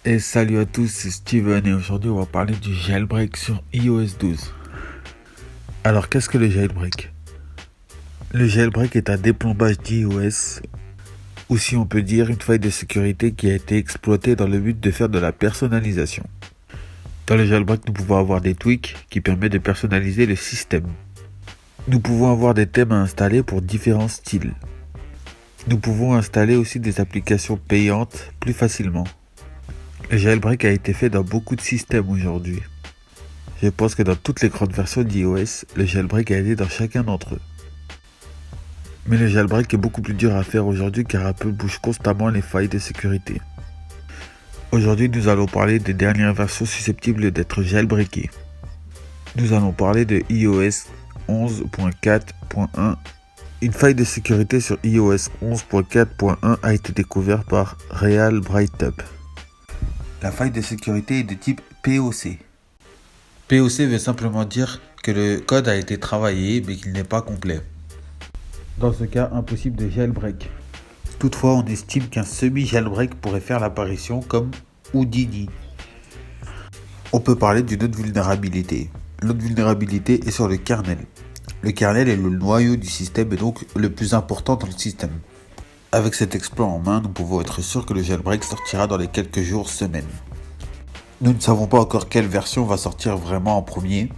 Et salut à tous, c'est Steven et aujourd'hui on va parler du jailbreak sur iOS 12. Alors qu'est-ce que le jailbreak? Le jailbreak est un déplombage d'iOS, ou si on peut dire une faille de sécurité qui a été exploitée dans le but de faire de la personnalisation. Dans le jailbreak, nous pouvons avoir des tweaks qui permettent de personnaliser le système. Nous pouvons avoir des thèmes à installer pour différents styles. Nous pouvons installer aussi des applications payantes plus facilement. Le jailbreak a été fait dans beaucoup de systèmes aujourd'hui. Je pense que dans toutes les grandes versions d'iOS, le jailbreak a été dans chacun d'entre eux. Mais le jailbreak est beaucoup plus dur à faire aujourd'hui car Apple bouge constamment les failles de sécurité. Aujourd'hui, nous allons parler des dernières versions susceptibles d'être jailbreakées. Nous allons parler de iOS 11.4.1. Une faille de sécurité sur iOS 11.4.1 a été découverte par Real Brightup. La faille de sécurité est de type POC. POC veut simplement dire que le code a été travaillé mais qu'il n'est pas complet. Dans ce cas, impossible de jailbreak. Toutefois, on estime qu'un semi-jailbreak pourrait faire l'apparition comme Houdini. On peut parler d'une autre vulnérabilité. L'autre vulnérabilité est sur le kernel. Le kernel est le noyau du système et donc le plus important dans le système. Avec cet exploit en main, nous pouvons être sûrs que le jailbreak sortira dans les quelques jours, semaines. Nous ne savons pas encore quelle version va sortir vraiment en premier,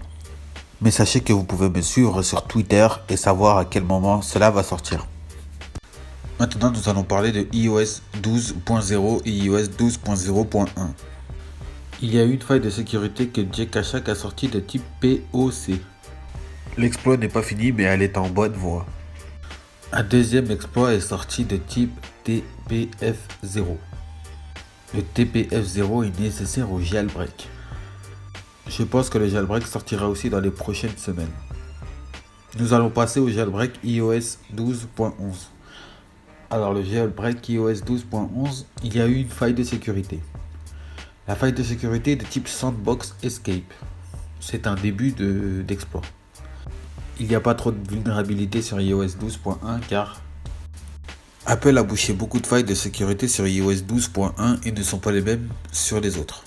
mais sachez que vous pouvez me suivre sur Twitter et savoir à quel moment cela va sortir. Maintenant, nous allons parler de iOS 12.0 et iOS 12.0.1. Il y a eu une faille de sécurité que Jkashak a sortie de type POC. L'exploit n'est pas fini, mais elle est en bonne voie. Un deuxième exploit est sorti de type TPF0. Le TPF0 est nécessaire au jailbreak. Je pense que le jailbreak sortira aussi dans les prochaines semaines. Nous allons passer au jailbreak iOS 12.11. Alors le jailbreak iOS 12.11, il y a eu une faille de sécurité. La faille de sécurité est de type Sandbox Escape. C'est un début d'exploit. Il n'y a pas trop de vulnérabilité sur iOS 12.1 car Apple a bouché beaucoup de failles de sécurité sur iOS 12.1 et ne sont pas les mêmes sur les autres.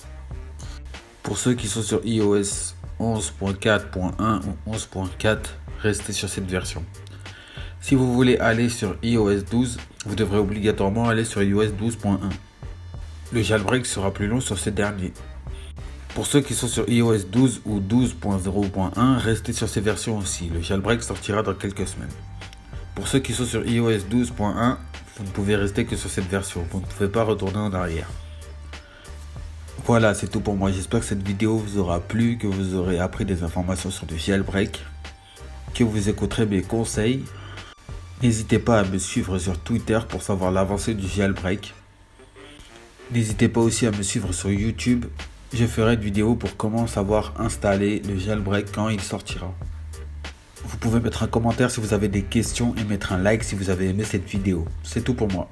Pour ceux qui sont sur iOS 11.4.1 ou 11.4, restez sur cette version. Si vous voulez aller sur iOS 12, vous devrez obligatoirement aller sur iOS 12.1. Le jailbreak sera plus long sur ce dernier. Pour ceux qui sont sur iOS 12 ou 12.0.1, restez sur ces versions aussi. Le jailbreak sortira dans quelques semaines. Pour ceux qui sont sur iOS 12.1, vous ne pouvez rester que sur cette version. Vous ne pouvez pas retourner en arrière. Voilà, c'est tout pour moi. J'espère que cette vidéo vous aura plu, que vous aurez appris des informations sur le jailbreak, que vous écouterez mes conseils. N'hésitez pas à me suivre sur Twitter pour savoir l'avancée du jailbreak. N'hésitez pas aussi à me suivre sur YouTube. Je ferai une vidéo pour comment savoir installer le jailbreak quand il sortira. Vous pouvez mettre un commentaire si vous avez des questions et mettre un like si vous avez aimé cette vidéo. C'est tout pour moi.